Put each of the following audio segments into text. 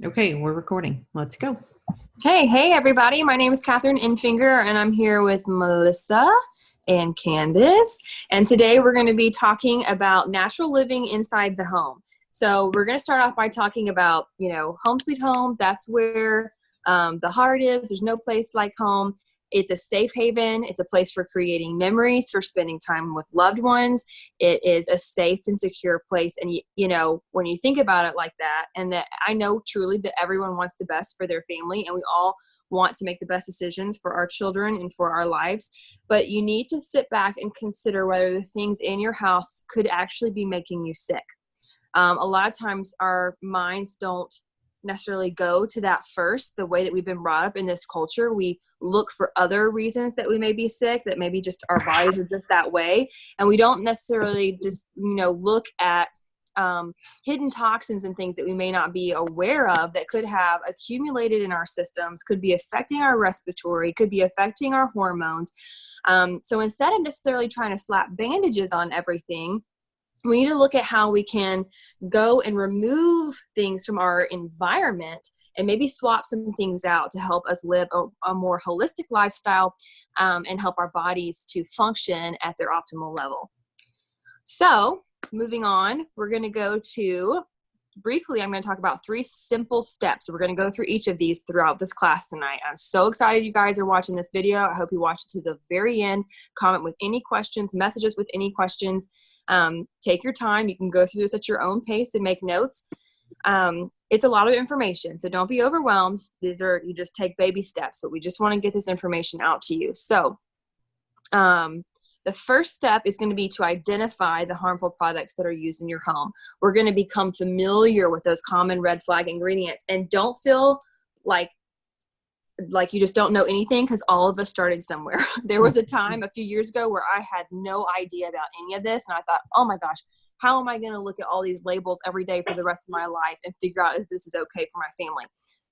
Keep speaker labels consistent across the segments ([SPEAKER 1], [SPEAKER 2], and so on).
[SPEAKER 1] Okay, we're recording. Let's go.
[SPEAKER 2] Hey, everybody. My name is Catherine Infinger, and I'm here with Melissa and Candace. And today we're going to be talking about natural living inside the home. So we're going to start off by talking about, home sweet home. That's where the heart is. There's no place like home. It's a safe haven. It's a place for creating memories, for spending time with loved ones. It is a safe and secure place. And, when you think about it like that, and that I know truly that everyone wants the best for their family, and we all want to make the best decisions for our children and for our lives. But you need to sit back and consider whether the things in your house could actually be making you sick. A lot of times our minds don't necessarily go to that first. The way that we've been brought up in this culture, we look for other reasons that we may be sick, that maybe just our bodies are just that way. And we don't necessarily just, look at hidden toxins and things that we may not be aware of that could have accumulated in our systems, could be affecting our respiratory, could be affecting our hormones. So instead of necessarily trying to slap bandages on everything, we need to look at how we can go and remove things from our environment and maybe swap some things out to help us live a more holistic lifestyle and help our bodies to function at their optimal level. So moving on, we're going to go to, briefly, I'm going to talk about 3 simple steps. We're going to go through each of these throughout this class tonight. I'm so excited you guys are watching this video. I hope you watch it to the very end. Comment with any questions, messages with any questions. Take your time. You can go through this at your own pace and make notes. It's a lot of information, so don't be overwhelmed. You just take baby steps, but we just want to get this information out to you. So, the first step is going to be to identify the harmful products that are used in your home. We're going to become familiar with those common red flag ingredients, and don't feel like you just don't know anything, because all of us started somewhere. There was a time a few years ago where I had no idea about any of this, and I thought, oh my gosh, how am I going to look at all these labels every day for the rest of my life and figure out if this is okay for my family?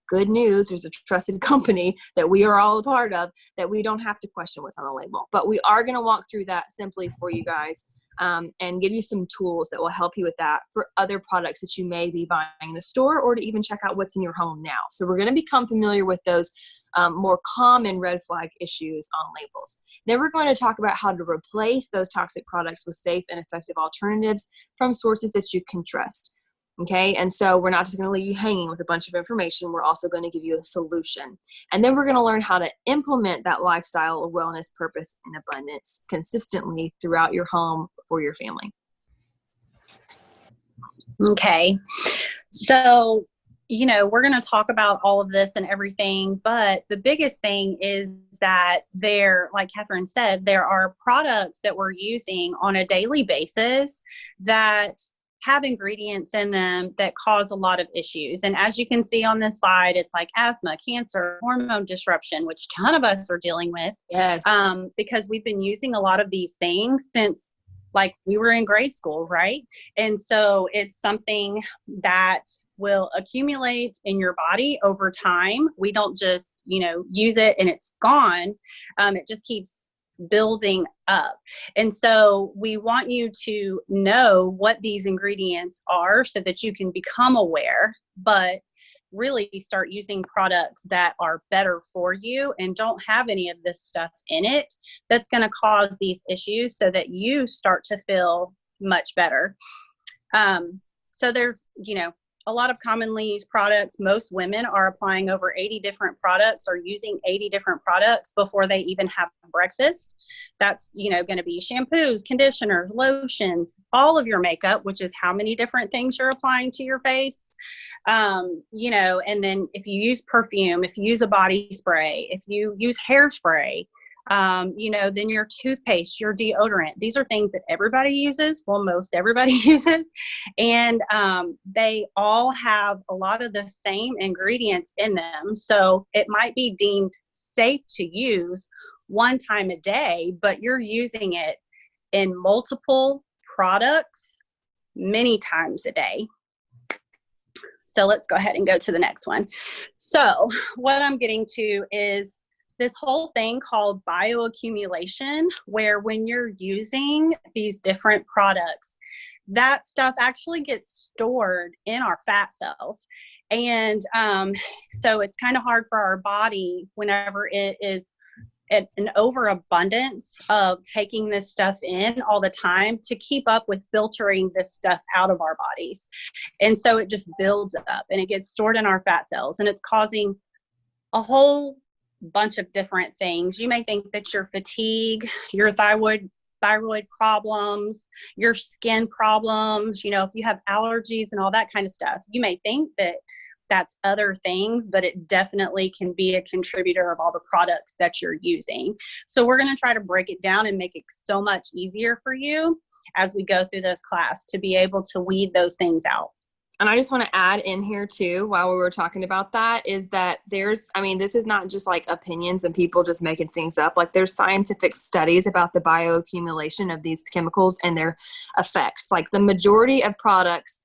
[SPEAKER 2] Good news, there's a trusted company that we are all a part of that we don't have to question what's on the label. But we are going to walk through that simply for you guys and give you some tools that will help you with that for other products that you may be buying in the store, or to even check out what's in your home now. So we're going to become familiar with those more common red flag issues on labels. Then we're going to talk about how to replace those toxic products with safe and effective alternatives from sources that you can trust. Okay, and so we're not just going to leave you hanging with a bunch of information. We're also going to give you a solution. And then we're going to learn how to implement that lifestyle of wellness, purpose, and abundance consistently throughout your home for your family.
[SPEAKER 3] Okay, so, we're going to talk about all of this and everything, but the biggest thing is that like Catherine said, there are products that we're using on a daily basis that have ingredients in them that cause a lot of issues. And as you can see on this slide, it's like asthma, cancer, hormone disruption, which a ton of us are dealing with.
[SPEAKER 2] Yes.
[SPEAKER 3] Because we've been using a lot of these things since like we were in grade school, right? And so it's something that will accumulate in your body over time. We don't just, use it and it's gone. It just keeps building up. And so we want you to know what these ingredients are so that you can become aware, but really start using products that are better for you and don't have any of this stuff in it that's going to cause these issues, so that you start to feel much better. So there's, a lot of commonly used products. Most women are applying over 80 different products or using 80 different products before they even have breakfast. That's, going to be shampoos, conditioners, lotions, all of your makeup, which is how many different things you're applying to your face. And then if you use perfume, if you use a body spray, if you use hairspray, then your toothpaste, your deodorant, these are things that everybody uses. Well, most everybody uses. And they all have a lot of the same ingredients in them. So it might be deemed safe to use one time a day, but you're using it in multiple products many times a day. So let's go ahead and go to the next one. So what I'm getting to is this whole thing called bioaccumulation, where when you're using these different products, that stuff actually gets stored in our fat cells. And so it's kind of hard for our body whenever it is an overabundance of taking this stuff in all the time to keep up with filtering this stuff out of our bodies. And so it just builds up and it gets stored in our fat cells, and it's causing a whole bunch of different things. You may think that your fatigue, your thyroid problems, your skin problems, if you have allergies and all that kind of stuff, you may think that that's other things, but it definitely can be a contributor of all the products that you're using. So we're going to try to break it down and make it so much easier for you as we go through this class to be able to weed those things out.
[SPEAKER 2] And I just want to add in here too, while we were talking about that, is that this is not just like opinions and people just making things up. Like there's scientific studies about the bioaccumulation of these chemicals and their effects. Like the majority of products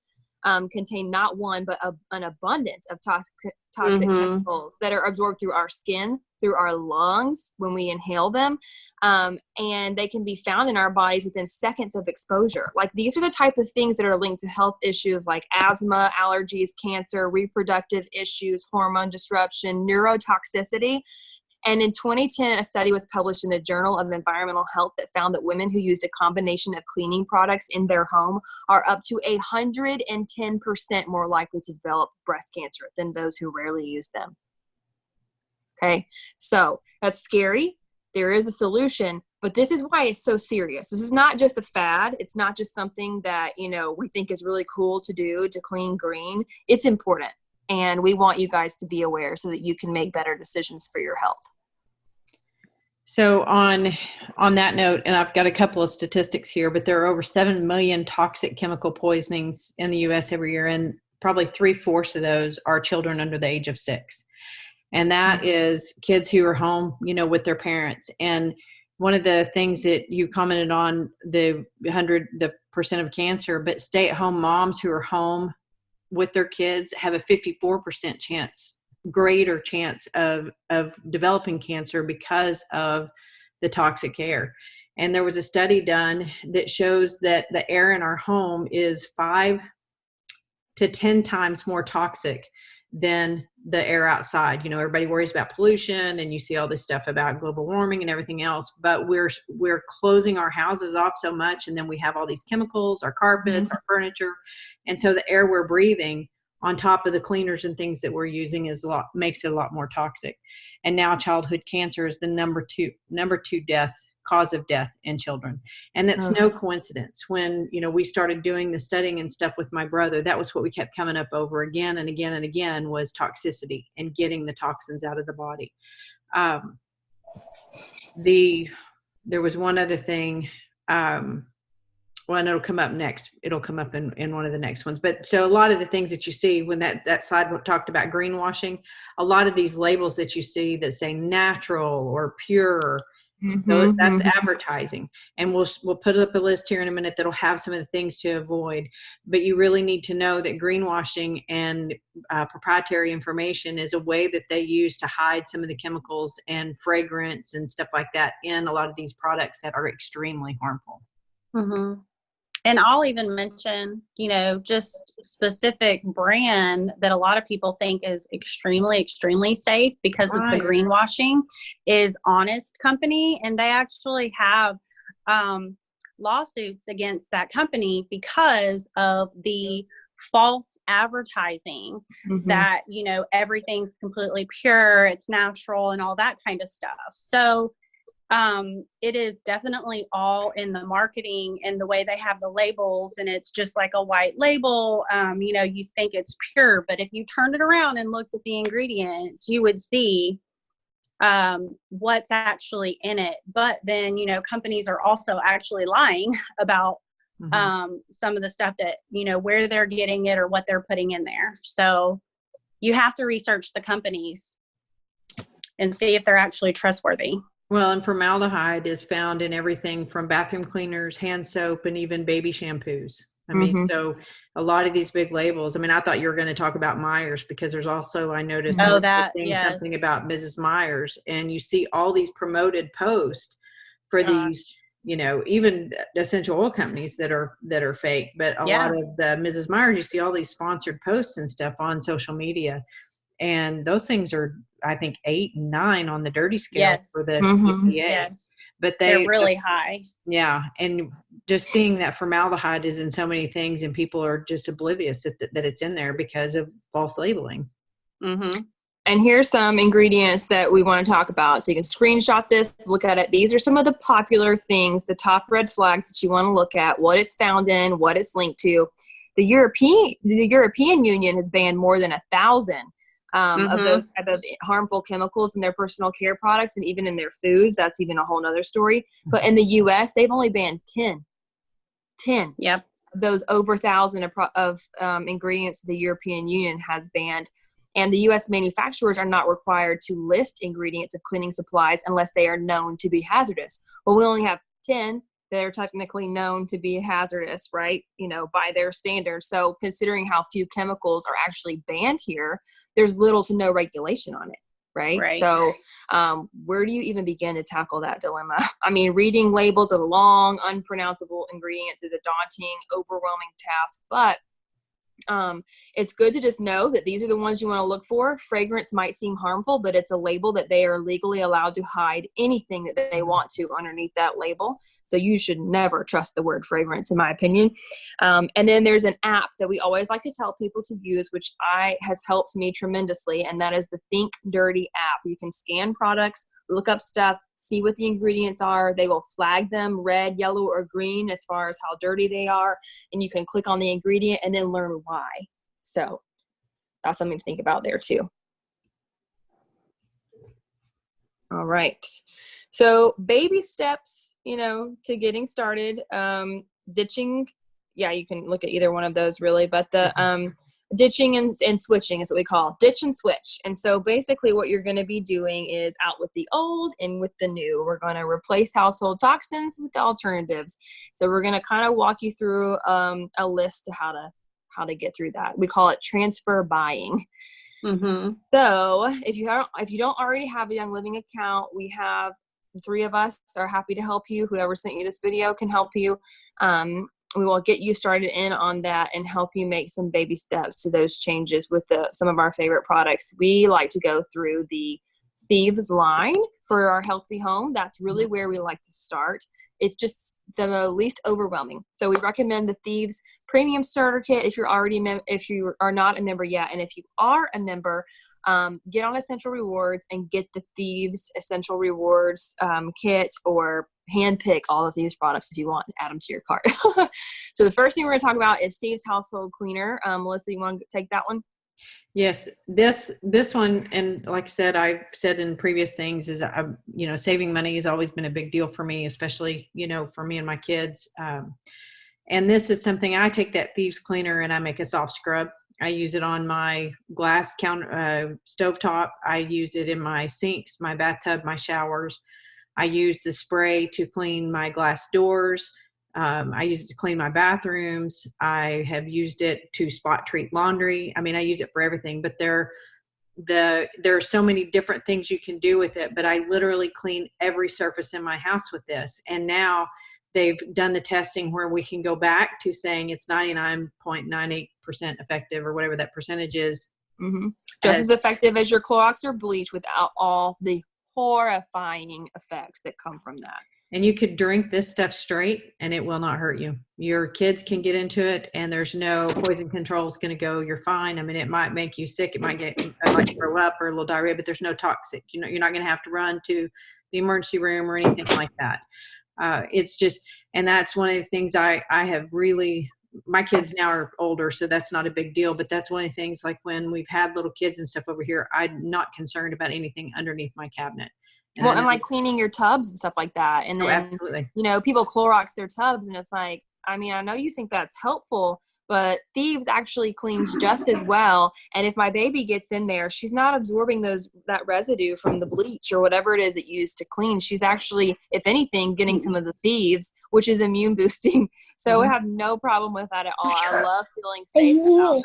[SPEAKER 2] contain not one, but an abundance of toxic chemicals that are absorbed through our skin, through our lungs when we inhale them. And they can be found in our bodies within seconds of exposure. Like these are the type of things that are linked to health issues like asthma, allergies, cancer, reproductive issues, hormone disruption, neurotoxicity. And in 2010, a study was published in the Journal of Environmental Health that found that women who used a combination of cleaning products in their home are up to 110% more likely to develop breast cancer than those who rarely use them. Okay, so that's scary. There is a solution, but this is why it's so serious. This is not just a fad. It's not just something that, we think is really cool to do to clean green. It's important. And we want you guys to be aware so that you can make better decisions for your health.
[SPEAKER 1] So on that note, and I've got a couple of statistics here, but there are over 7 million toxic chemical poisonings in the U.S. every year, and probably 3/4 of those are children under the age of 6. And that is kids who are home, with their parents. And one of the things that you commented on, the percent of cancer, but stay-at-home moms who are home with their kids have a 54% greater chance of developing cancer because of the toxic air. And there was a study done that shows that the air in our home is 5 to 10 times more toxic than the air outside. Everybody worries about pollution and you see all this stuff about global warming and everything else, but we're closing our houses off so much. And then we have all these chemicals, our carpets, our furniture. And so the air we're breathing on top of the cleaners and things that we're using makes it a lot more toxic. And now childhood cancer is the number two cause of death in children. And that's no coincidence. When, we started doing the studying and stuff with my brother, that was what we kept coming up over again and again and again was toxicity and getting the toxins out of the body. There was one other thing, and it'll come up next. It'll come up in one of the next ones. But so a lot of the things that you see when that slide talked about greenwashing, a lot of these labels that you see that say natural or pure, so that's advertising. And we'll put up a list here in a minute that'll have some of the things to avoid. But you really need to know that greenwashing and proprietary information is a way that they use to hide some of the chemicals and fragrance and stuff like that in a lot of these products that are extremely harmful.
[SPEAKER 3] And I'll even mention, just specific brand that a lot of people think is extremely, extremely safe because of the greenwashing is Honest Company. And they actually have lawsuits against that company because of the false advertising that, everything's completely pure, it's natural and all that kind of stuff. So it is definitely all in the marketing and the way they have the labels, and it's just like a white label. You think it's pure, but if you turned it around and looked at the ingredients, you would see what's actually in it. But then, companies are also actually lying about some of the stuff that, where they're getting it or what they're putting in there. So you have to research the companies and see if they're actually trustworthy.
[SPEAKER 1] Well, and formaldehyde is found in everything from bathroom cleaners, hand soap, and even baby shampoos. I mean, so a lot of these big labels, I thought you were going to talk about Myers because there's also, I noticed something about Mrs. Myers, and you see all these promoted posts for these you know, even essential oil companies that are fake, but a lot of the Mrs. Myers, you see all these sponsored posts and stuff on social media, and those things are, I think, 8 and 9 on the dirty scale for the EPA.
[SPEAKER 3] Yes.
[SPEAKER 1] But
[SPEAKER 3] they're really high.
[SPEAKER 1] Yeah. And just seeing that formaldehyde is in so many things, and people are just oblivious that it's in there because of false labeling.
[SPEAKER 3] Mm-hmm.
[SPEAKER 2] And here's some ingredients that we want to talk about. So you can screenshot this, look at it. These are some of the popular things, the top red flags that you want to look at, what it's found in, what it's linked to. The European Union has banned more than 1,000 of those type of harmful chemicals in their personal care products, and even in their foods. That's even a whole nother story. But in the US, they've only banned 10
[SPEAKER 3] Yep.
[SPEAKER 2] of those over 1,000 of ingredients the European Union has banned. And the US manufacturers are not required to list ingredients of cleaning supplies unless they are known to be hazardous. Well, we only have 10 that are technically known to be hazardous, right? You know, by their standards. So considering how few chemicals are actually banned here, there's little to no regulation on it, right? So where do you even begin to tackle that dilemma? I mean, reading labels of long, unpronounceable ingredients is a daunting, overwhelming task, but it's good to just know that these are the ones you want to look for. Fragrance might seem harmful, but it's a label that they are legally allowed to hide anything that they want to underneath that label. So you should never trust the word fragrance, in my opinion. And then there's an app that we always like to tell people to use, which has helped me tremendously, and that is the Think Dirty app. You can scan products, look up stuff, see what the ingredients are. They will flag them red, yellow, or green as far as how dirty they are. And you can click on the ingredient and then learn why. So that's something to think about there too. All right. So baby steps, you know, to getting started. Ditching. Yeah, you can look at either one of those really, but the ditching and switching is what we call ditch and switch. And so basically what you're going to be doing is out with the old, in with the new. We're going to replace household toxins with the alternatives. So we're going to kind of walk you through a list to how to get through that. We call it transfer buying.
[SPEAKER 3] Mm-hmm.
[SPEAKER 2] So if you don't already have a Young Living account, we have 3 of us are happy to help you. Whoever sent you this video can help you. We will get you started in on that and help you make some baby steps to those changes with some of our favorite products. We like to go through the Thieves line for our healthy home. That's really where we like to start. It's just the least overwhelming. So we recommend the Thieves Premium Starter Kit if you are not a member yet. And if you are a member, get on Essential Rewards and get the Thieves Essential Rewards kit, or handpick all of these products if you want and add them to your cart. So the first thing we're going to talk about is Thieves Household Cleaner. Melissa, you want to take that one?
[SPEAKER 1] Yes, this one, and like I said, I've said in previous things, is you know, saving money has always been a big deal for me, especially, you know, for me and my kids. And this is something, I take that Thieves Cleaner and I make a soft scrub. I use it on my glass counter stovetop. I use it in my sinks, my bathtub, my showers. I use the spray to clean my glass doors. I use it to clean my bathrooms. I have used it to spot treat laundry. I mean, I use it for everything, but there are so many different things you can do with it, but I literally clean every surface in my house with this. And they've done the testing where we can go back to saying it's 99.98% effective, or whatever that percentage is.
[SPEAKER 2] Mm-hmm. Just as effective as your Clorox or bleach, without all the horrifying effects that come from that.
[SPEAKER 1] And you could drink this stuff straight and it will not hurt you. Your kids can get into it and there's no poison control is going to go. You're fine. I mean, it might make you sick. It might throw up or a little diarrhea, but there's no toxic. You know, you're not going to have to run to the emergency room or anything like that. It's just, and that's one of the things I have really, my kids now are older, so that's not a big deal, but that's one of the things, like when we've had little kids and stuff over here, I'm not concerned about anything underneath my cabinet.
[SPEAKER 2] And like cleaning your tubs and stuff like that. And then,
[SPEAKER 1] absolutely.
[SPEAKER 2] You know, people Clorox their tubs, and it's like, I mean, I know you think that's helpful, but Thieves actually cleans just as well. And if my baby gets in there, she's not absorbing that residue from the bleach or whatever it is it used to clean. She's actually, if anything, getting some of the Thieves, which is immune boosting. So I have no problem with that at all. I love feeling safe about that.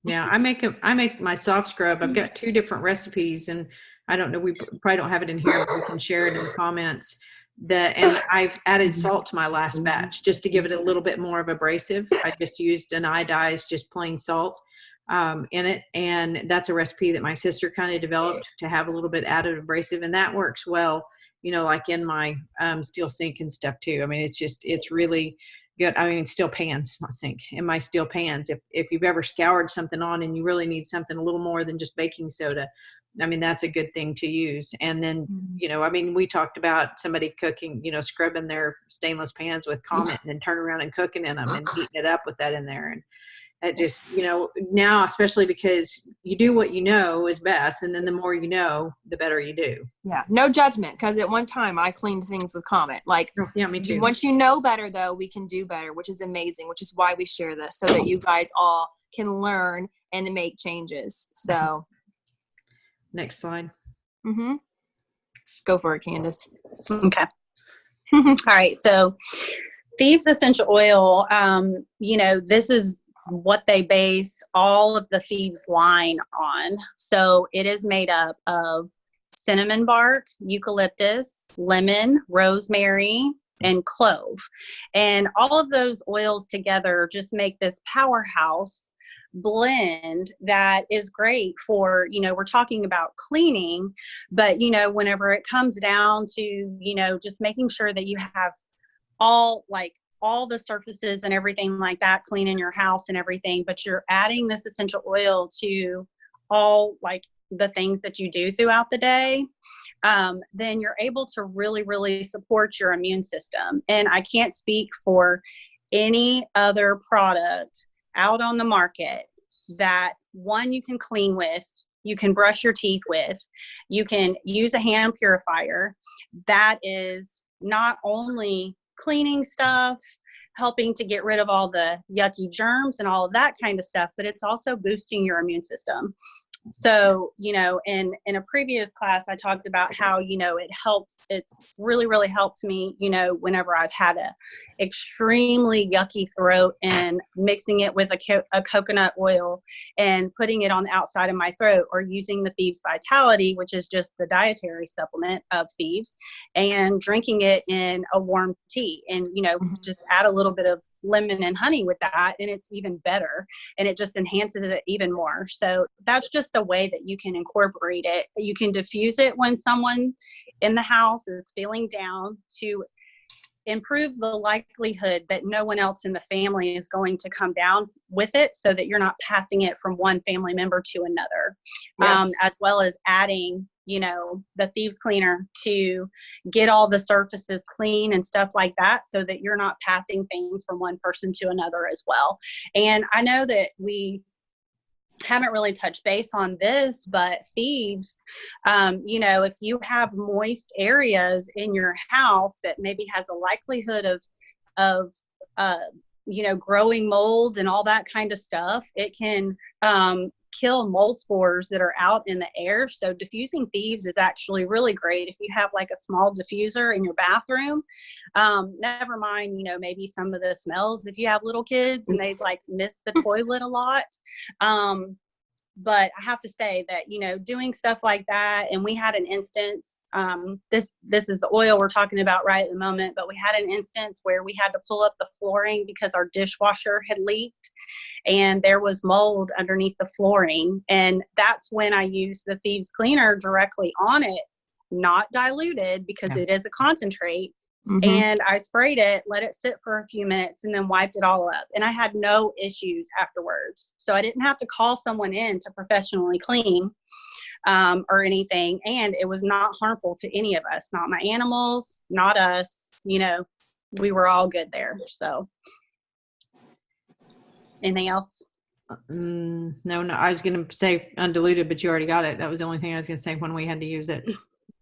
[SPEAKER 1] Yeah, I make my soft scrub. I've got 2 different recipes, and I don't know, we probably don't have it in here, but we can share it in the comments. And I've added salt to my last batch just to give it a little bit more of abrasive. I just used an iodized, just plain salt in it. And that's a recipe that my sister kind of developed to have a little bit added abrasive, and that works well, like in my steel sink and stuff too. I mean, it's really good. I mean, steel pans, not sink, in my steel pans. If you've ever scoured something on and you really need something a little more than just baking soda, I mean, that's a good thing to use. And then, I mean, we talked about somebody cooking, scrubbing their stainless pans with Comet and then turning around and cooking in them and heating it up with that in there. And it just, now, especially because you do what you know is best. And then the more you know, the better you do.
[SPEAKER 2] Yeah. No judgment. Because at one time I cleaned things with Comet. Like,
[SPEAKER 1] yeah, me too.
[SPEAKER 2] Once you know better, though, we can do better, which is amazing, which is why we share this, so that you guys all can learn and make changes. So
[SPEAKER 1] next slide.
[SPEAKER 2] Go for it, Candace.
[SPEAKER 3] Okay. All right. So Thieves Essential Oil, this is what they base all of the Thieves line on. So it is made up of cinnamon bark, eucalyptus, lemon, rosemary, and clove. And all of those oils together just make this powerhouse blend that is great for, we're talking about cleaning, but, whenever it comes down to, just making sure that you have all the surfaces and everything like that clean in your house and everything, but you're adding this essential oil to all the things that you do throughout the day, then you're able to really, really support your immune system. And I can't speak for any other product out on the market that, one, you can clean with, you can brush your teeth with, you can use a hand purifier that is not only cleaning stuff, helping to get rid of all the yucky germs and all of that kind of stuff, but it's also boosting your immune system. So, in a previous class, I talked about how, it's really, really helped me, whenever I've had a extremely yucky throat, and mixing it with a coconut oil and putting it on the outside of my throat, or using the Thieves Vitality, which is just the dietary supplement of Thieves, and drinking it in a warm tea, and, just add a little bit of lemon and honey with that, and it's even better, and it just enhances it even more. So that's just a way that you can incorporate it. You can diffuse it when someone in the house is feeling down, to improve the likelihood that no one else in the family is going to come down with it, so that you're not passing it from one family member to another.
[SPEAKER 2] Yes.
[SPEAKER 3] As well as adding the Thieves Cleaner to get all the surfaces clean and stuff like that, so that you're not passing things from one person to another as well. And I know that we haven't really touched base on this, but Thieves, if you have moist areas in your house that maybe has a likelihood of growing mold and all that kind of stuff, it can kill mold spores that are out in the air. So diffusing Thieves is actually really great if you have a small diffuser in your bathroom. Never mind, maybe some of the smells if you have little kids and they miss the toilet a lot. But I have to say that, doing stuff like that, and we had an instance, this is the oil we're talking about right at the moment, but we had an instance where we had to pull up the flooring because our dishwasher had leaked and there was mold underneath the flooring. And that's when I used the Thieves Cleaner directly on it, not diluted, because it is a concentrate. And I sprayed it, let it sit for a few minutes, and then wiped it all up. And I had no issues afterwards. So I didn't have to call someone in to professionally clean or anything. And it was not harmful to any of us, not my animals, not us. We were all good there. So anything else?
[SPEAKER 1] No. I was going to say undiluted, but you already got it. That was the only thing I was going to say when we had to use it.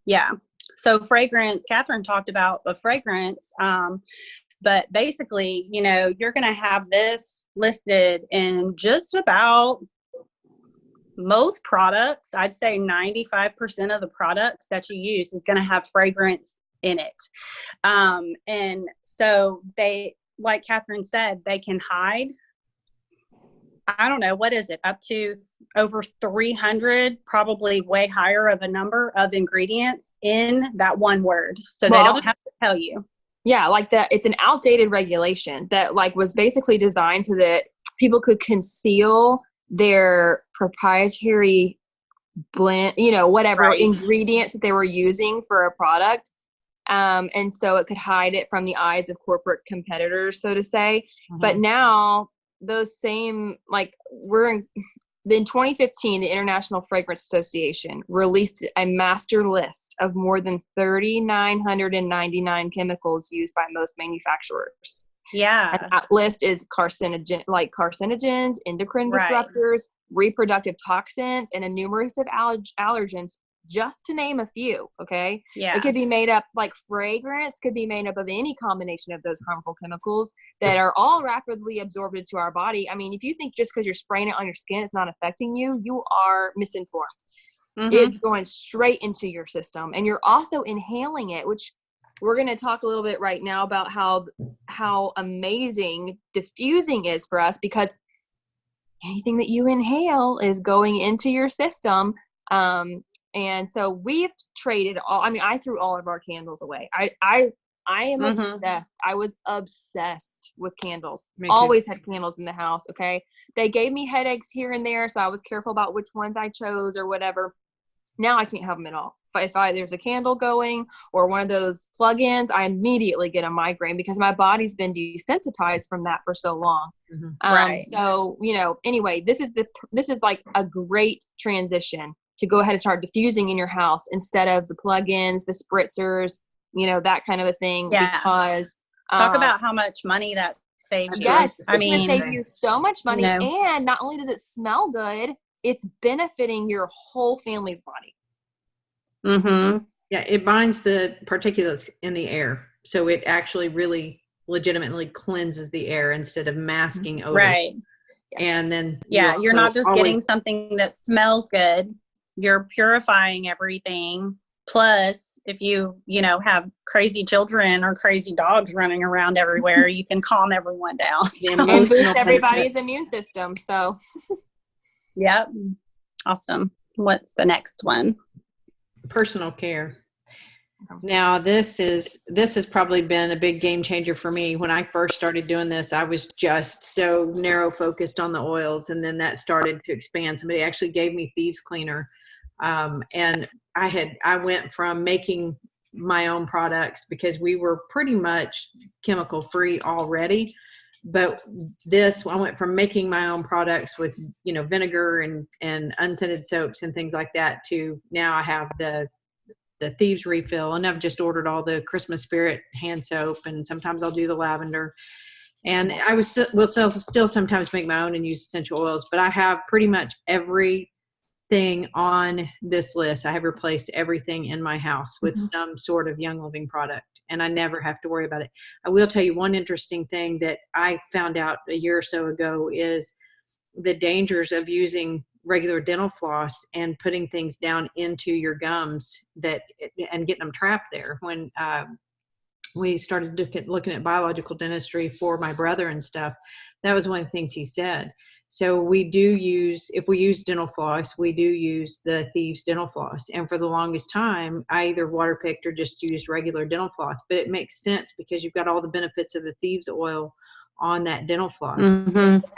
[SPEAKER 3] Yeah. So fragrance, Catherine talked about the fragrance, but basically, you're going to have this listed in just about most products. I'd say 95% of the products that you use is going to have fragrance in it. And so they, like Catherine said, they can hide, I don't know, what is it, up to over 300, probably way higher of a number of ingredients in that one word. So they don't have to tell you.
[SPEAKER 2] Yeah, like that. It's an outdated regulation that like was basically designed so that people could conceal their proprietary blend, whatever
[SPEAKER 3] Right.
[SPEAKER 2] ingredients that they were using for a product. And so it could hide it from the eyes of corporate competitors, so to say. But now those same, like in 2015, the International Fragrance Association released a master list of more than 3,999 chemicals used by most manufacturers.
[SPEAKER 3] Yeah.
[SPEAKER 2] And that list is carcinogens, endocrine disruptors, reproductive toxins, and a numerous of allergens, just to name a few. Okay.
[SPEAKER 3] Yeah.
[SPEAKER 2] It could be made up, like fragrance could be made up of any combination of those harmful chemicals that are all rapidly absorbed into our body. I mean, if you think just because you're spraying it on your skin, it's not affecting you, you are misinformed. It's going straight into your system, and you're also inhaling it, which we're going to talk a little bit right now about how amazing diffusing is for us, because anything that you inhale is going into your system. And so we've traded I threw all of our candles away. I am obsessed. I was obsessed with candles. Always had candles in the house. Okay. They gave me headaches here and there, so I was careful about which ones I chose or whatever. Now I can't have them at all. If there's a candle going or one of those plug-ins, I immediately get a migraine because my body's been desensitized from that for so long. So, anyway, this is like a great transition to go ahead and start diffusing in your house instead of the plug-ins, the spritzers, that kind of a thing.
[SPEAKER 3] Yeah.
[SPEAKER 2] Because
[SPEAKER 3] talk about how much money that saves you.
[SPEAKER 2] Yes, it's going to save you so much money.
[SPEAKER 3] No.
[SPEAKER 2] And not only does it smell good, it's benefiting your whole family's body.
[SPEAKER 1] Yeah, it binds the particulates in the air. So it actually really legitimately cleanses the air instead of masking odor.
[SPEAKER 3] Right.
[SPEAKER 1] And then
[SPEAKER 3] you're not just getting something that smells good. You're purifying everything. Plus, if you have crazy children or crazy dogs running around everywhere, you can calm everyone down.
[SPEAKER 2] And boost everybody's immune system. So
[SPEAKER 3] yep. Awesome. What's the next one?
[SPEAKER 1] Personal care. Now this has probably been a big game changer for me. When I first started doing this, I was just so narrow focused on the oils, and then that started to expand. Somebody actually gave me Thieves Cleaner, and I went from making my own products because we were pretty much chemical free already. But I went from making my own products with, vinegar and unscented soaps and things like that to now I have the Thieves refill, and I've just ordered all the Christmas Spirit hand soap, and sometimes I'll do the lavender. And I will still sometimes make my own and use essential oils, but I have pretty much everything on this list. I have replaced everything in my house with some sort of Young Living product, and I never have to worry about it. I will tell you one interesting thing that I found out a year or so ago is the dangers of using regular dental floss and putting things down into your gums and getting them trapped there. When we started looking at biological dentistry for my brother and stuff, that was one of the things he said. So if we use dental floss, we do use the Thieves dental floss. And for the longest time, I either water picked or just used regular dental floss. But it makes sense because you've got all the benefits of the Thieves oil on that dental floss.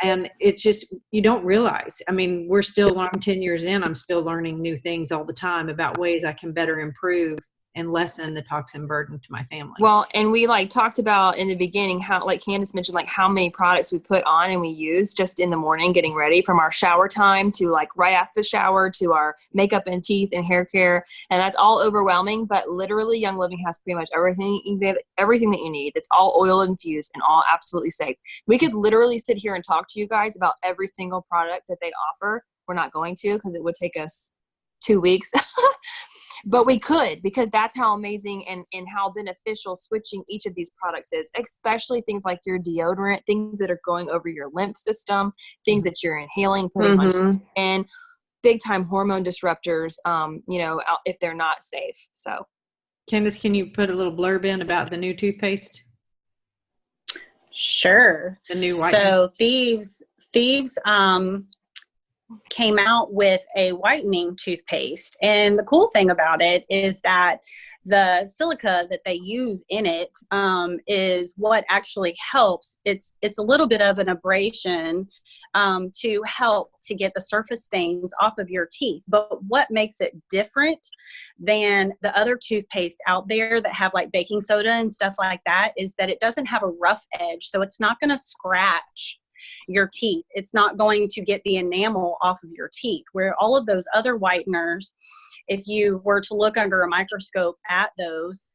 [SPEAKER 1] And it's just, you don't realize. I mean, I'm 10 years in, I'm still learning new things all the time about ways I can better improve and lessen the toxin burden to my family.
[SPEAKER 2] Well, and we talked about in the beginning how, like Candace mentioned, how many products we put on and we use just in the morning getting ready, from our shower time to right after the shower to our makeup and teeth and hair care. And that's all overwhelming, but literally Young Living has pretty much everything that you need. It's all oil infused and all absolutely safe. We could literally sit here and talk to you guys about every single product that they offer. We're not going to, because it would take us 2 weeks. But we could, because that's how amazing and how beneficial switching each of these products is, especially things like your deodorant, things that are going over your lymph system, things that you're inhaling, putting on, and big time hormone disruptors, if they're not safe. So,
[SPEAKER 1] Candace, can you put a little blurb in about the new toothpaste?
[SPEAKER 3] Sure.
[SPEAKER 1] The new white.
[SPEAKER 3] So Thieves came out with a whitening toothpaste. And the cool thing about it is that the silica that they use in it is what actually helps. It's a little bit of an abrasion to help to get the surface stains off of your teeth. But what makes it different than the other toothpaste out there that have like baking soda and stuff like that is that it doesn't have a rough edge. So it's not going to scratch your teeth. It's not going to get the enamel off of your teeth, where all of those other whiteners, if you were to look under a microscope at those,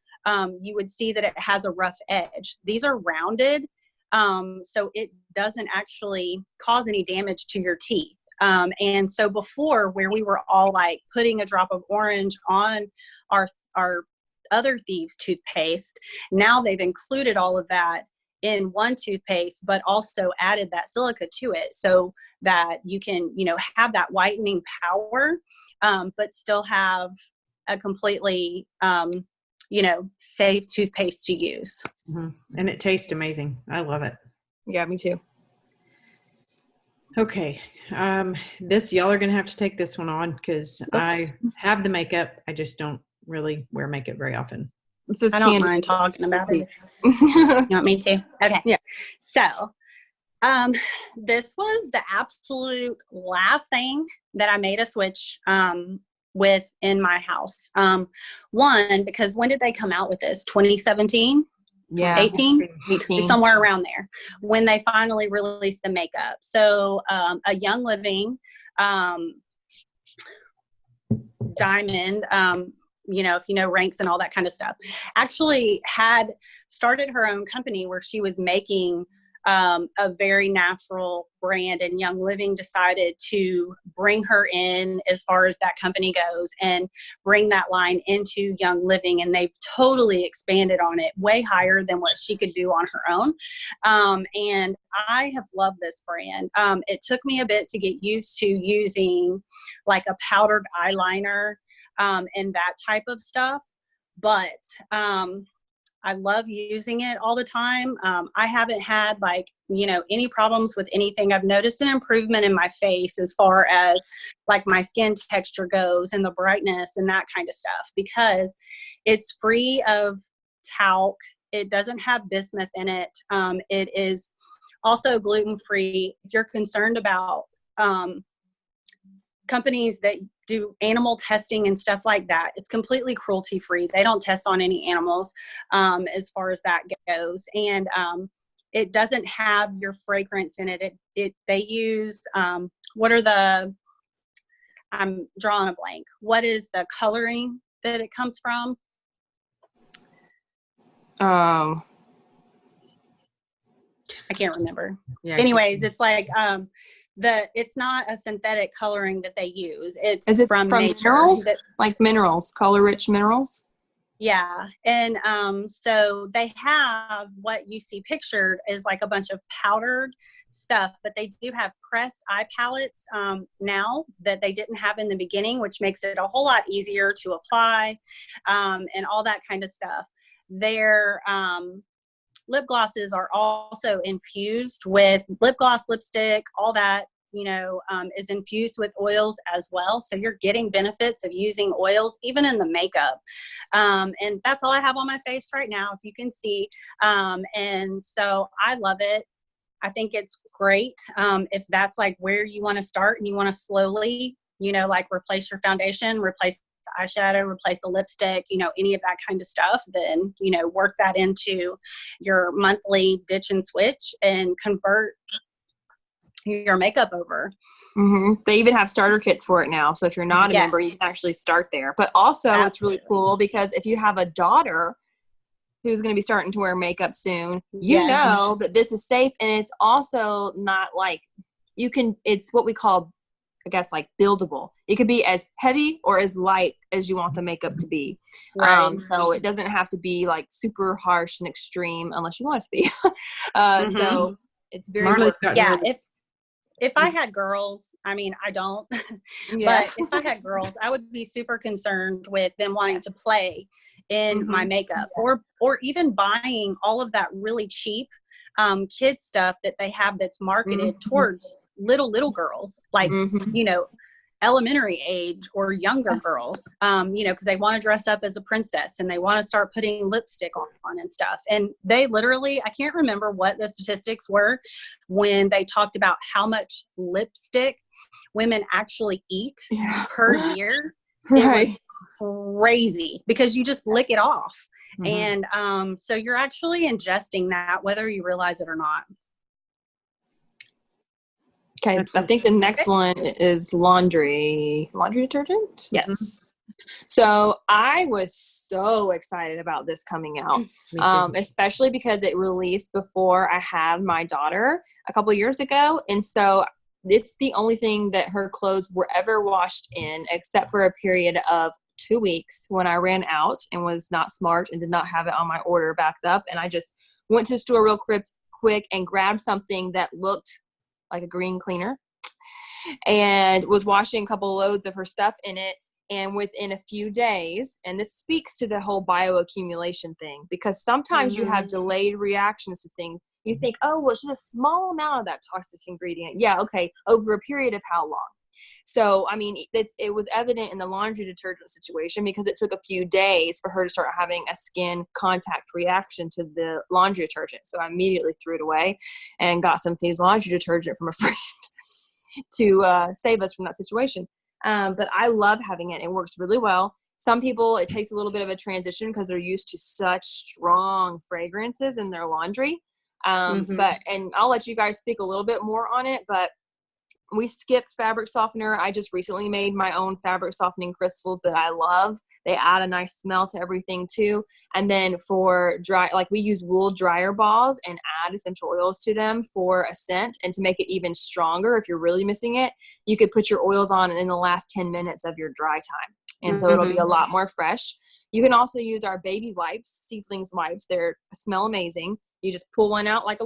[SPEAKER 3] you would see that it has a rough edge. These are rounded, so it doesn't actually cause any damage to your teeth. And so before, where we were all like putting a drop of orange on our other Thieves toothpaste, now they've included all of that in one toothpaste, but also added that silica to it so that you can, have that whitening power, but still have a completely, safe toothpaste to use.
[SPEAKER 1] Mm-hmm. And it tastes amazing. I love it.
[SPEAKER 2] Yeah, me too.
[SPEAKER 1] Okay. This, y'all are going to have to take this one on because I have the makeup. I just don't really wear makeup very often.
[SPEAKER 3] I don't mind talking about it. You want me to? Okay.
[SPEAKER 2] Yeah.
[SPEAKER 3] So, this was the absolute last thing that I made a switch with in my house. One, because when did they come out with this? 2017?
[SPEAKER 2] Yeah.
[SPEAKER 3] 18?
[SPEAKER 2] 18.
[SPEAKER 3] Somewhere around there when they finally released the makeup. So, a Young Living Diamond, if you know ranks and all that kind of stuff, actually had started her own company where she was making a very natural brand, and Young Living decided to bring her in as far as that company goes and bring that line into Young Living, and they've totally expanded on it way higher than what she could do on her own. And I have loved this brand. It took me a bit to get used to using like a powdered eyeliner and that type of stuff. But I love using it all the time. I haven't had any problems with anything. I've noticed an improvement in my face as far as like my skin texture goes and the brightness and that kind of stuff, because it's free of talc. It doesn't have bismuth in it. It is also gluten-free. If you're concerned about companies that do animal testing and stuff like that, it's completely cruelty-free. They don't test on any animals as far as that goes. And it doesn't have your fragrance in it. They use, I'm drawing a blank. What is the coloring that it comes from? I can't remember. Yeah, anyways, it's like, it's not a synthetic coloring that they use. Is it from nature.
[SPEAKER 2] Minerals? Like minerals, color-rich minerals?
[SPEAKER 3] Yeah. And so they have what you see pictured is like a bunch of powdered stuff, but they do have pressed eye palettes now that they didn't have in the beginning, which makes it a whole lot easier to apply and all that kind of stuff. Their lip glosses are also infused with lip gloss, lipstick, all that, is infused with oils as well. So you're getting benefits of using oils, even in the makeup. And that's all I have on my face right now, if you can see. And so I love it. I think it's great. If that's like where you want to start and you want to slowly, like replace your foundation, replace the eyeshadow, replace the lipstick, any of that kind of stuff, then, work that into your monthly ditch and switch and convert your makeup over.
[SPEAKER 2] Mm-hmm. They even have starter kits for it now. So if you're not a member, you can actually start there. But also It's really cool because if you have a daughter who's going to be starting to wear makeup soon, you know that this is safe. And it's also not like it's what we call, I guess, like buildable. It could be as heavy or as light as you want the makeup to be. Right. So it doesn't have to be like super harsh and extreme unless you want it to be. So it's very
[SPEAKER 3] if I had girls, I mean, I don't, but if I had girls, I would be super concerned with them wanting to play in my makeup or even buying all of that really cheap kid stuff that they have that's marketed towards little girls, like, elementary age or younger girls, because they want to dress up as a princess and they want to start putting lipstick on and stuff. And they literally, I can't remember what the statistics were when they talked about how much lipstick women actually eat per year.
[SPEAKER 2] Right.
[SPEAKER 3] It was crazy because you just lick it off.
[SPEAKER 1] Mhm.
[SPEAKER 3] And so you're actually ingesting that whether you realize it or not.
[SPEAKER 2] Okay, I think the next one is laundry detergent. Yes. So I was so excited about this coming out,
[SPEAKER 1] Me too.
[SPEAKER 2] especially because it released before I had my daughter a couple years ago. And so it's the only thing that her clothes were ever washed in, except for a period of 2 weeks when I ran out and was not smart and did not have it on my order backed up. And I just went to the store real quick and grabbed something that looked like a green cleaner and was washing a couple loads of her stuff in it. And within a few days, and this speaks to the whole bioaccumulation thing, because sometimes you have delayed reactions to things. You think, oh, well, it's just a small amount of that toxic ingredient. Yeah, okay, over a period of how long? So, I mean, it was evident in the laundry detergent situation because it took a few days for her to start having a skin contact reaction to the laundry detergent. So I immediately threw it away and got some Thieves laundry detergent from a friend to save us from that situation. But I love having it. It works really well. Some people, it takes a little bit of a transition because they're used to such strong fragrances in their laundry. And I'll let you guys speak a little bit more on it, but we skip fabric softener. I just recently made my own fabric softening crystals that I love. They add a nice smell to everything too. And then for dry, like we use wool dryer balls and add essential oils to them for a scent and to make it even stronger. If you're really missing it, you could put your oils on in the last 10 minutes of your dry time. And so it'll be a lot more fresh. You can also use our baby wipes, seedlings wipes. They smell amazing. You just pull one out like a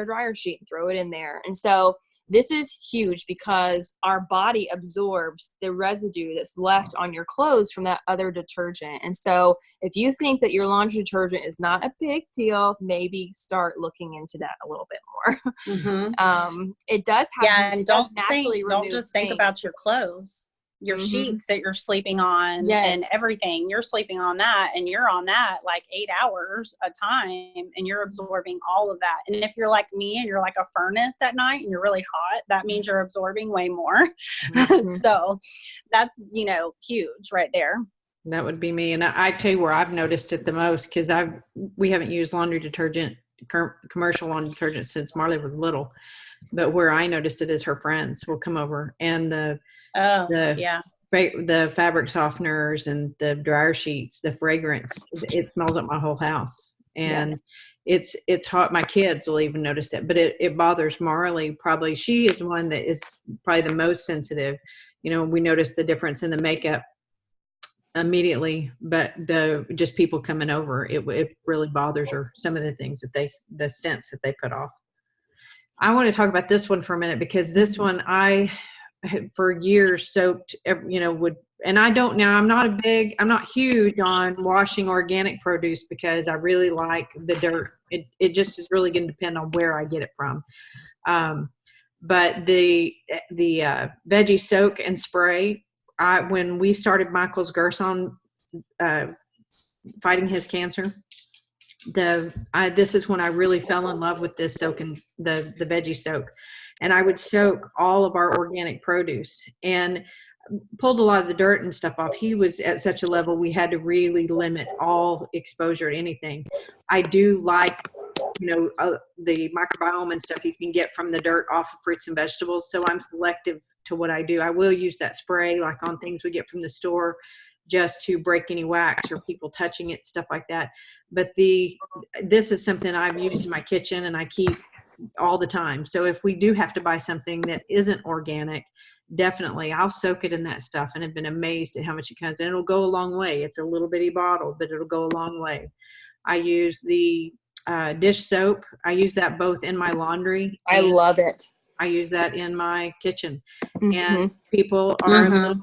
[SPEAKER 2] dryer sheet and throw it in there. And so this is huge because our body absorbs the residue that's left on your clothes from that other detergent. And so if you think that your laundry detergent is not a big deal, maybe start looking into that a little bit more. It does have,
[SPEAKER 3] and
[SPEAKER 2] don't
[SPEAKER 3] just think about your clothes, your sheets that you're sleeping on and everything. You're sleeping on that and you're on that like 8 hours a time and you're absorbing all of that. And if you're like me and you're like a furnace at night and you're really hot, that means you're absorbing way more. So that's, huge right there.
[SPEAKER 1] That would be me. And I tell you where I've noticed it the most, because we haven't used laundry detergent, commercial laundry detergent, since Marley was little. But where I noticed it is her friends will come over and the fabric softeners and the dryer sheets, the fragrance, it smells up my whole house. And it's hot. My kids will even notice it, but it bothers Marley. Probably she is one that is probably the most sensitive. We notice the difference in the makeup immediately, but just people coming over, it really bothers her. Some of the things the scents that they put off. I want to talk about this one for a minute, because this one I for years soaked, and I don't now, I'm not huge on washing organic produce because I really like the dirt. It just is really going to depend on where I get it from. But the veggie soak and spray, when we started Michael's Gerson fighting his cancer, this is when I really fell in love with this soak and the veggie soak. And I would soak all of our organic produce and pulled a lot of the dirt and stuff off. He was at such a level we had to really limit all exposure to anything. I do like, the microbiome and stuff you can get from the dirt off of fruits and vegetables. So I'm selective to what I do. I will use that spray like on things we get from the store, just to break any wax or people touching it, stuff like that. But this is something I've used in my kitchen and I keep all the time. So if we do have to buy something that isn't organic, definitely I'll soak it in that stuff, and have been amazed at how much it comes. And it'll go a long way. It's a little bitty bottle, but it'll go a long way. I use the dish soap. I use that both in my laundry.
[SPEAKER 2] I love it.
[SPEAKER 1] I use that in my kitchen. And people are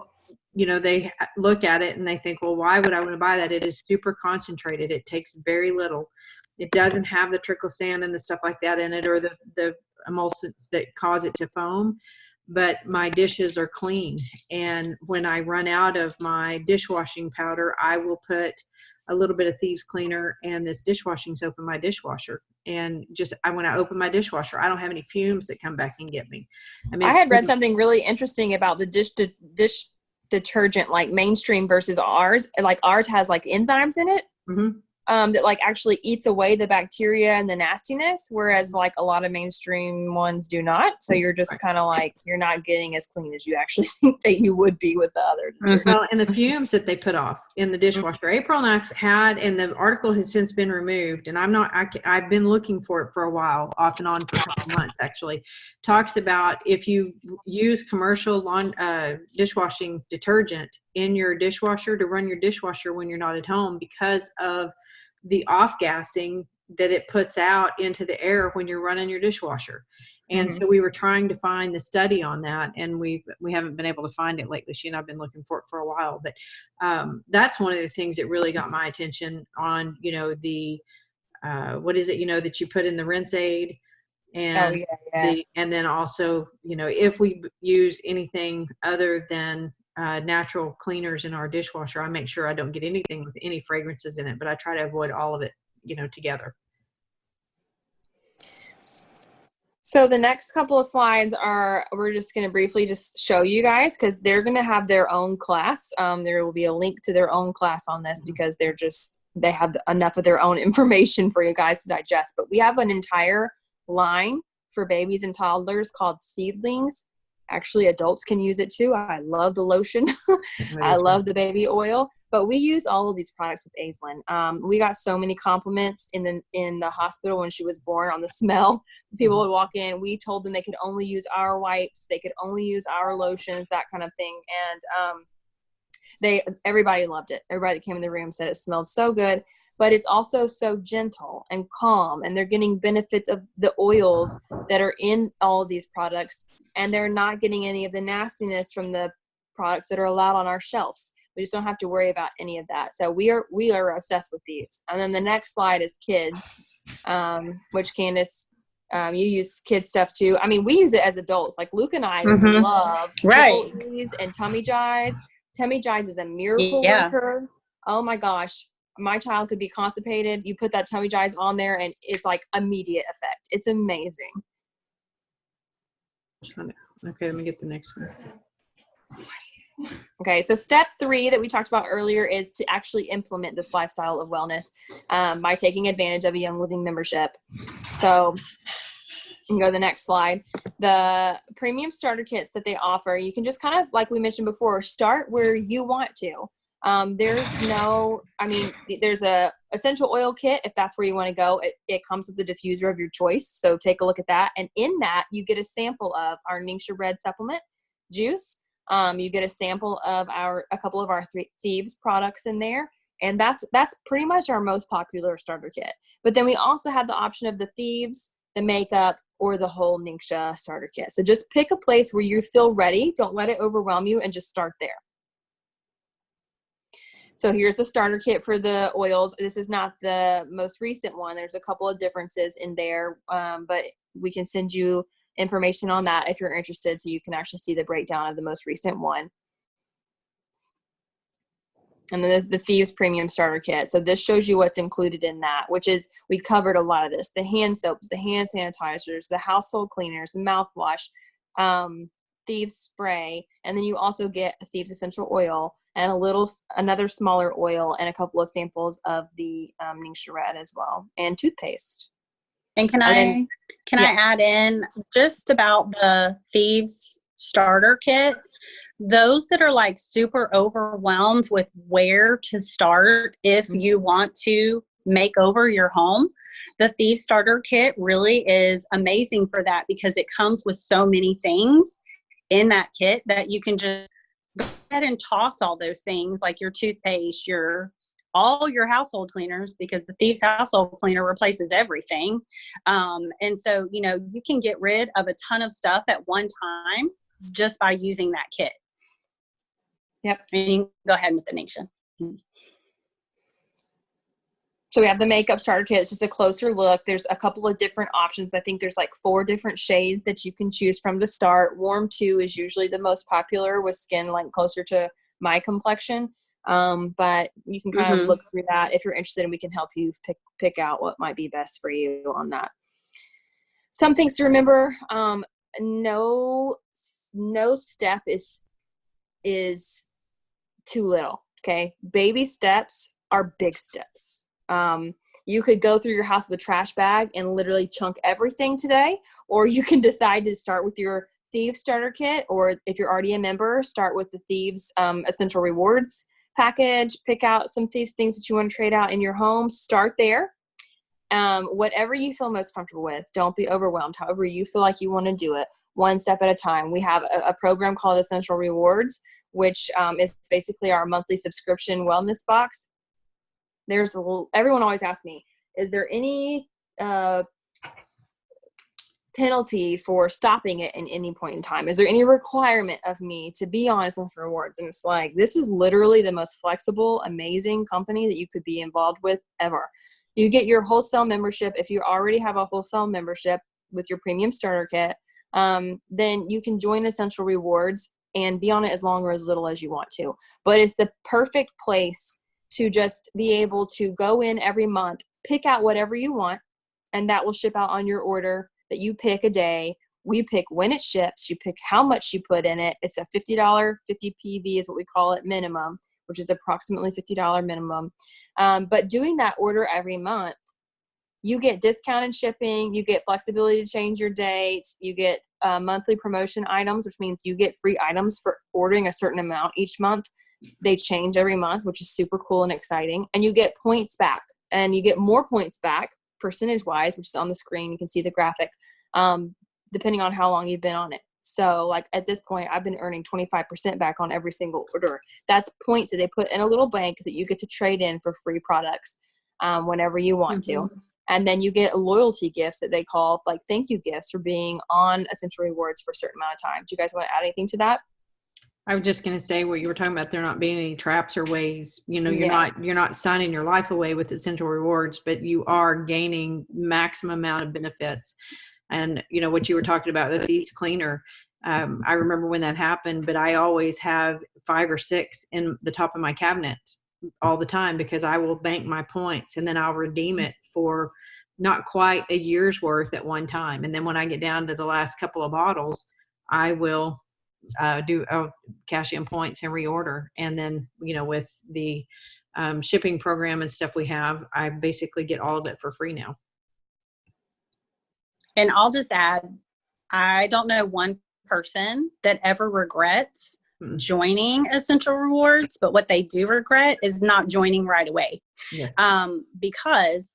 [SPEAKER 1] they look at it and they think, well, why would I want to buy that? It is super concentrated. It takes very little. It doesn't have the triclosan and the stuff like that in it, or the emulsions that cause it to foam. but my dishes are clean. And when I run out of my dishwashing powder, I will put a little bit of thieves cleaner and this dishwashing soap in my dishwasher. And when I open my dishwasher, I don't have any fumes that come back and get me. I mean,
[SPEAKER 2] I had read something really interesting about the dish detergent, like mainstream versus ours. Like ours has like enzymes in it.
[SPEAKER 1] Mm-hmm.
[SPEAKER 2] That like actually eats away the bacteria and the nastiness, whereas like a lot of mainstream ones do not. So you're just kind of like, you're not getting as clean as you actually think that you would be with the other detergent.
[SPEAKER 1] Well, and the fumes that they put off in the dishwasher. April and I've had, and the article has since been removed, and I've been looking for it for a while, off and on for a couple months actually, talks about if you use commercial dishwashing detergent in your dishwasher to run your dishwasher when you're not at home, because of the off-gassing that it puts out into the air when you're running your dishwasher. And so we were trying to find the study on that, and we haven't been able to find it lately. She and I've been looking for it for a while, but that's one of the things that really got my attention on, the what is it, that you put in the rinse aid, and and then also, if we use anything other than natural cleaners in our dishwasher, I make sure I don't get anything with any fragrances in it, but I try to avoid all of it, together.
[SPEAKER 2] So the next couple of slides we're just going to briefly just show you guys, because they're going to have their own class. There will be a link to their own class on this, because they have enough of their own information for you guys to digest. But we have an entire line for babies and toddlers called Seedlings. Actually, adults can use it too. I love the lotion. I love the baby oil. But we use all of these products with Aislinn. We got so many compliments in the hospital when she was born on the smell. People would walk in. We told them they could only use our wipes. They could only use our lotions, that kind of thing. And everybody loved it. Everybody that came in the room said it smelled so good. But it's also so gentle and calm, and they're getting benefits of the oils that are in all of these products, and they're not getting any of the nastiness from the products that are allowed on our shelves. We just don't have to worry about any of that. So we are obsessed with these. And then the next slide is kids, which Candace, you use kids stuff too. I mean, we use it as adults. Like Luke and I love Sniffles and Tummy Jies. Tummy Jies is a miracle worker. Oh my gosh. My child could be constipated. You put that Tummy Jies on there and it's like immediate effect. It's amazing.
[SPEAKER 1] Okay, let me get the next one.
[SPEAKER 2] Okay, so step 3 that we talked about earlier is to actually implement this lifestyle of wellness by taking advantage of a Young Living membership. So you can go to the next slide. The premium starter kits that they offer, you can just kind of, like we mentioned before, start where you want to. There's a essential oil kit if that's where you want to go. It comes with a diffuser of your choice. So take a look at that. And in that, you get a sample of our Ningxia Red supplement juice. You get a sample of a couple of our Thieves products in there. And that's pretty much our most popular starter kit. But then we also have the option of the Thieves, the makeup, or the whole Ningxia starter kit. So just pick a place where you feel ready. Don't let it overwhelm you, and just start there. So here's the starter kit for the oils. This is not the most recent one. There's a couple of differences in there, but we can send you information on that if you're interested, so you can actually see the breakdown of the most recent one. And then the Thieves Premium Starter Kit. So this shows you what's included in that, which is, we covered a lot of this. The hand soaps, the hand sanitizers, the household cleaners, the mouthwash, Thieves Spray, and then you also get a Thieves Essential Oil and another smaller oil and a couple of samples of the Ningxia Red as well, and toothpaste.
[SPEAKER 3] And can I add in just about the Thieves starter kit? Those that are like super overwhelmed with where to start if you want to make over your home, the Thieves starter kit really is amazing for that, because it comes with so many things in that kit that you can just go ahead and toss all those things, like your toothpaste, all your household cleaners, because the Thieves household cleaner replaces everything. And so, you can get rid of a ton of stuff at one time just by using that kit.
[SPEAKER 2] Yep.
[SPEAKER 3] And you can go ahead with the Ningxia.
[SPEAKER 2] So we have the makeup starter kit. It's just a closer look. There's a couple of different options. I think there's like 4 different shades that you can choose from to start. Warm 2 is usually the most popular with skin like closer to my complexion. But you can kind of look through that if you're interested, and we can help you pick out what might be best for you on that. Some things to remember, no step is too little. Okay. Baby steps are big steps. You could go through your house with a trash bag and literally chunk everything today, or you can decide to start with your Thieves starter kit, or if you're already a member, start with the Thieves Essential Rewards package. Pick out some Thieves things that you want to trade out in your home. Start there. Whatever you feel most comfortable with. Don't be overwhelmed. However you feel like you want to do it, one step at a time. We have a program called Essential Rewards, which is basically our monthly subscription wellness box. Everyone always asks me, is there any penalty for stopping it in any point in time? Is there any requirement of me to be on Essential Rewards? And it's like, this is literally the most flexible, amazing company that you could be involved with ever. You get your wholesale membership. If you already have a wholesale membership with your premium starter kit, then you can join Essential Rewards and be on it as long or as little as you want to. But it's the perfect place to just be able to go in every month, pick out whatever you want, and that will ship out on your order that you pick a day. We pick when it ships. You pick how much you put in it. It's a $50, 50 PV is what we call it, minimum, which is approximately $50 minimum. But doing that order every month, you get discounted shipping, you get flexibility to change your date, you get monthly promotion items, which means you get free items for ordering a certain amount each month. They change every month, which is super cool and exciting. And you get points back, and you get more points back percentage-wise, which is on the screen. You can see the graphic, depending on how long you've been on it. So like at this point, I've been earning 25% back on every single order. That's points that they put in a little bank that you get to trade in for free products whenever you want to. And then you get loyalty gifts that they call like thank you gifts for being on Essential Rewards for a certain amount of time. Do you guys want to add anything to that?
[SPEAKER 1] I was just going to say what you were talking about, there not being any traps or ways, you're not signing your life away with Essential Rewards, but you are gaining maximum amount of benefits. And what you were talking about, the Thieves cleaner, I remember when that happened, but I always have 5 or 6 in the top of my cabinet all the time, because I will bank my points and then I'll redeem it for not quite a year's worth at one time. And then when I get down to the last couple of bottles, I will cash in points and reorder. And then, with the shipping program and stuff we have, I basically get all of it for free now.
[SPEAKER 3] And I'll just add, I don't know one person that ever regrets joining Essential Rewards, but what they do regret is not joining right away.
[SPEAKER 1] Yes.
[SPEAKER 3] Because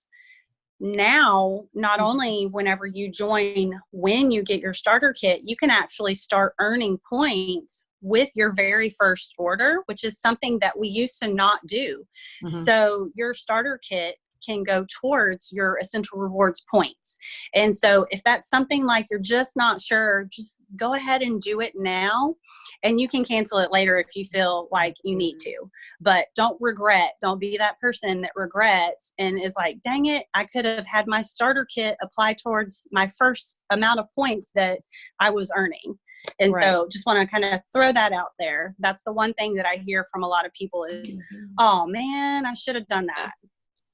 [SPEAKER 3] now, not only whenever you join, when you get your starter kit, you can actually start earning points with your very first order, which is something that we used to not do. So your starter kit can go towards your Essential Rewards points. And so if that's something like you're just not sure, just go ahead and do it now, and you can cancel it later if you feel like you need to. But don't be that person that regrets and is like, dang it, I could have had my starter kit apply towards my first amount of points that I was earning. And so just want to kind of throw that out there. That's the one thing that I hear from a lot of people is, oh man, I should have done that.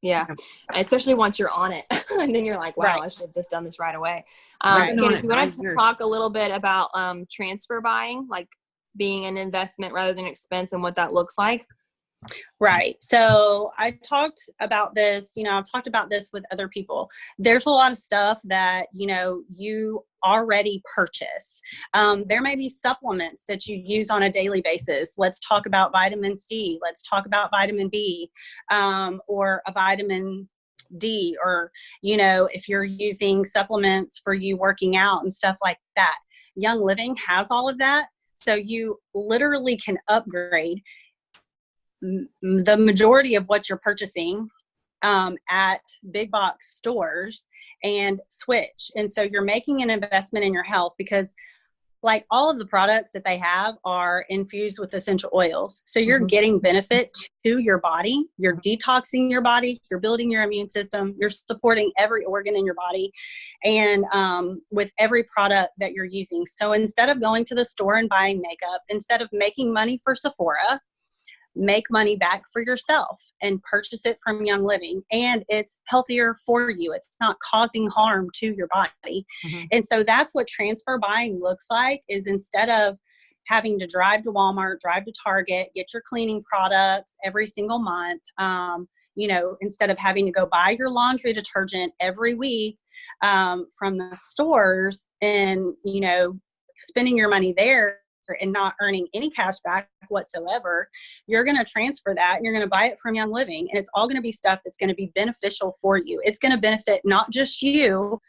[SPEAKER 2] Yeah. Especially once you're on it and then you're like, wow, I should have just done this right away. Candace, you want to talk a little bit about transfer buying, like being an investment rather than expense, and what that looks like?
[SPEAKER 3] Right. So I talked about this, I've talked about this with other people. There's a lot of stuff that, you already purchase. There may be supplements that you use on a daily basis. Let's talk about vitamin C. Let's talk about vitamin B, or a vitamin D, or, if you're using supplements for you working out and stuff like that. Young Living has all of that. So you literally can upgrade the majority of what you're purchasing at big box stores and switch. And so you're making an investment in your health, because like all of the products that they have are infused with essential oils. So you're getting benefit to your body. You're detoxing your body. You're building your immune system. You're supporting every organ in your body, and with every product that you're using. So instead of going to the store and buying makeup, instead of making money for Sephora, make money back for yourself and purchase it from Young Living. And it's healthier for you. It's not causing harm to your body. And so that's what transfer buying looks like, is instead of having to drive to Walmart, drive to Target, get your cleaning products every single month, you know, instead of having to go buy your laundry detergent every week from the stores and, you know, spending your money there and not earning any cash back whatsoever, you're going to transfer that and you're going to buy it from Young Living. And it's all going to be stuff that's going to be beneficial for you. It's going to benefit not just you.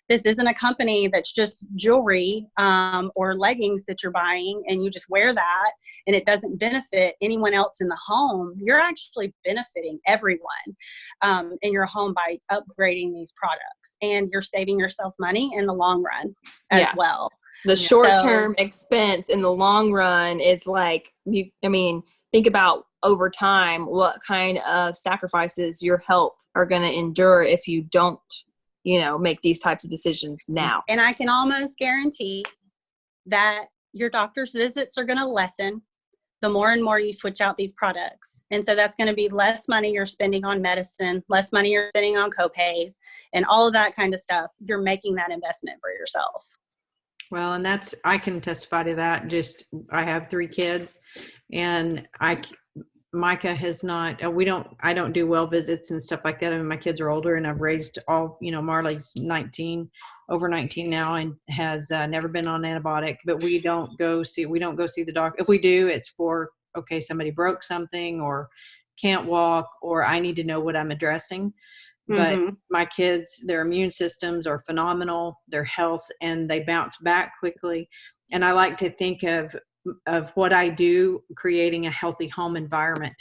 [SPEAKER 3] This isn't a company that's just jewelry or leggings that you're buying and you just wear that and it doesn't benefit anyone else in the home. You're actually benefiting everyone in your home by upgrading these products, and you're saving yourself money in the long run as well.
[SPEAKER 2] The short-term expense in the long run is like, think about over time what kind of sacrifices your health are going to endure if you don't, make these types of decisions now.
[SPEAKER 3] And I can almost guarantee that your doctor's visits are going to lessen the more and more you switch out these products. And so that's going to be less money you're spending on medicine, less money you're spending on copays, and all of that kind of stuff. You're making that investment for yourself.
[SPEAKER 1] Well, and I can testify to that. I have 3 kids, and Micah has not, I don't do well visits and stuff like that. I mean, my kids are older and I've raised all, Marley's over 19 now, and has never been on antibiotic, but we don't go see the doctor. If we do, it's for, okay, somebody broke something or can't walk, or I need to know what I'm addressing. But my kids, their immune systems are phenomenal, their health, and they bounce back quickly. And I like to think of what I do, creating a healthy home environment,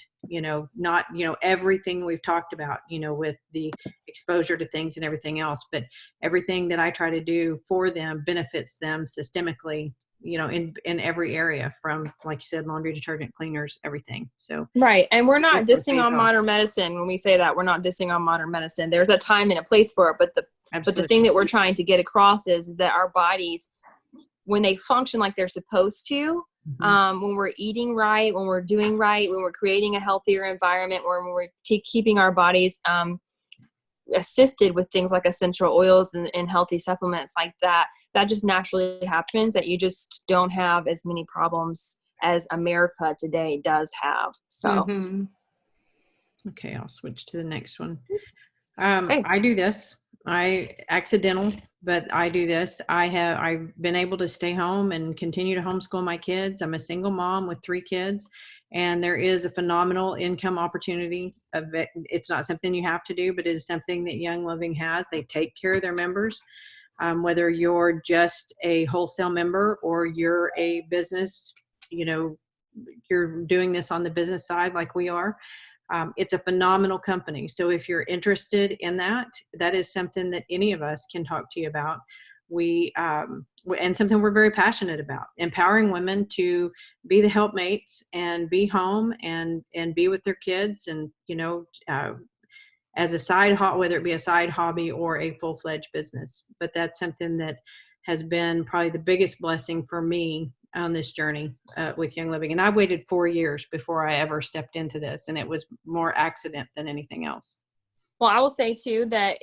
[SPEAKER 1] not, everything we've talked about, with the exposure to things and everything else, but everything that I try to do for them benefits them systemically, in every area, from, like you said, laundry detergent, cleaners, everything. So
[SPEAKER 2] right. And we're not dissing on modern medicine. When we say that, we're not dissing on modern medicine. There's a time and a place for it, but the thing that we're trying to get across is that our bodies, when they function like they're supposed to, when we're eating right, when we're doing right, when we're creating a healthier environment, when we're keeping our bodies assisted with things like essential oils and healthy supplements like that, that just naturally happens, that you just don't have as many problems as America today does have. So,
[SPEAKER 1] okay, I'll switch to the next one.
[SPEAKER 2] Okay.
[SPEAKER 1] I do this. Accidental, but I do this. I've been able to stay home and continue to homeschool my kids. I'm a single mom with 3 kids, and there is a phenomenal income opportunity of it. It's not something you have to do, but it is something that Young Living has. They take care of their members, whether you're just a wholesale member or you're a business, you're doing this on the business side like we are. It's a phenomenal company. So if you're interested in that is something that any of us can talk to you about. And something we're very passionate about, empowering women to be the helpmates and be home and be with their kids, and, as a side hobby, whether it be a side hobby or a full-fledged business. But that's something that has been probably the biggest blessing for me on this journey with Young Living. And I waited 4 years before I ever stepped into this, and it was more accident than anything else.
[SPEAKER 2] Well, I will say too that,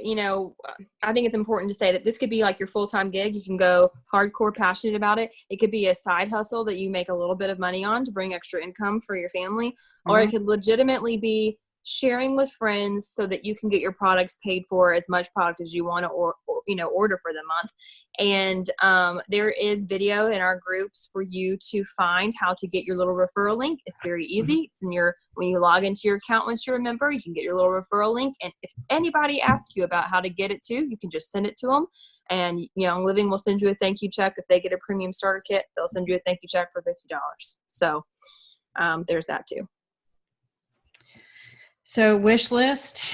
[SPEAKER 2] I think it's important to say that this could be like your full-time gig. You can go hardcore passionate about it. It could be a side hustle that you make a little bit of money on to bring extra income for your family, or it could legitimately be sharing with friends so that you can get your products paid for, as much product as you want to order for the month. And there is video in our groups for you to find how to get your little referral link. It's very easy. It's when you log into your account, once you're a member, you can get your little referral link. And if anybody asks you about how to get it too, you can just send it to them. And Young Living will send you a thank you check. If they get a premium starter kit, they'll send you a thank you check for $50. So there's that too.
[SPEAKER 1] So wish list,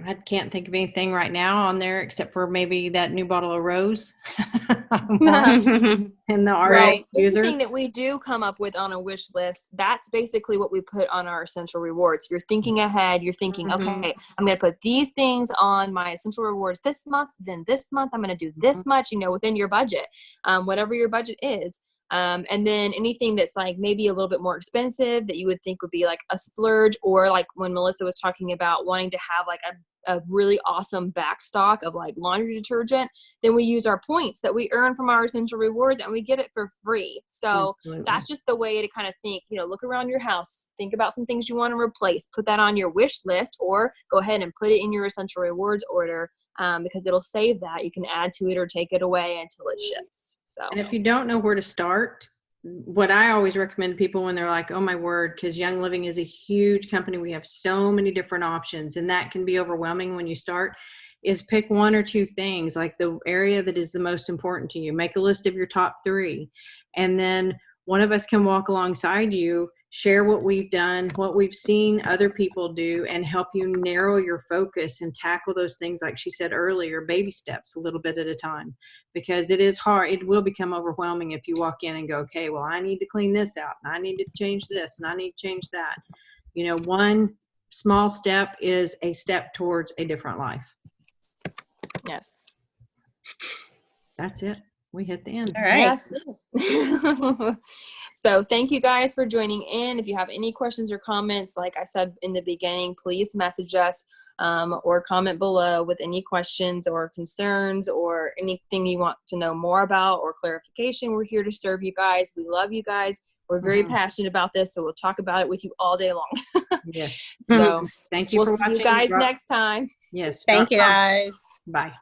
[SPEAKER 1] I can't think of anything right now on there except for maybe that new bottle of Rose and the
[SPEAKER 3] Right.
[SPEAKER 1] user.
[SPEAKER 2] Anything that we do come up with on a wish list, that's basically what we put on our essential rewards. You're thinking ahead. You're thinking, okay, I'm going to put these things on my essential rewards this month. Then this month, I'm going to do this much, within your budget, whatever your budget is. And then anything that's like maybe a little bit more expensive that you would think would be like a splurge, or like when Melissa was talking about wanting to have like a really awesome backstock of like laundry detergent, then we use our points that we earn from our essential rewards and we get it for free. So that's just the way to kind of think, look around your house, think about some things you want to replace, put that on your wish list, or go ahead and put it in your essential rewards order. Because it'll save that. You can add to it or take it away until it ships. So,
[SPEAKER 1] and if you don't know where to start, what I always recommend to people when they're like, oh my word, because Young Living is a huge company, we have so many different options, and that can be overwhelming when you start, is pick one or two things, like the area that is the most important to you. Make a list of your top 3, and then one of us can walk alongside you, share what we've done, what we've seen other people do, and help you narrow your focus and tackle those things, like she said earlier, baby steps, a little bit at a time, because it is hard. It will become overwhelming if you walk in and go, okay, well, I need to clean this out, and I need to change this, and I need to change that. One small step is a step towards a different life.
[SPEAKER 2] Yes.
[SPEAKER 1] That's it. We hit the end.
[SPEAKER 3] All right.
[SPEAKER 2] That's it. So thank you guys for joining in. If you have any questions or comments, like I said in the beginning, please message us or comment below with any questions or concerns or anything you want to know more about or clarification. We're here to serve you guys. We love you guys. We're very passionate about this, so we'll talk about it with you all day long.
[SPEAKER 1] Yes.
[SPEAKER 2] So
[SPEAKER 1] Thank you
[SPEAKER 2] we'll
[SPEAKER 1] for
[SPEAKER 2] see
[SPEAKER 1] watching.
[SPEAKER 2] you guys next time.
[SPEAKER 1] Yes.
[SPEAKER 3] Thank you, guys.
[SPEAKER 1] Bye.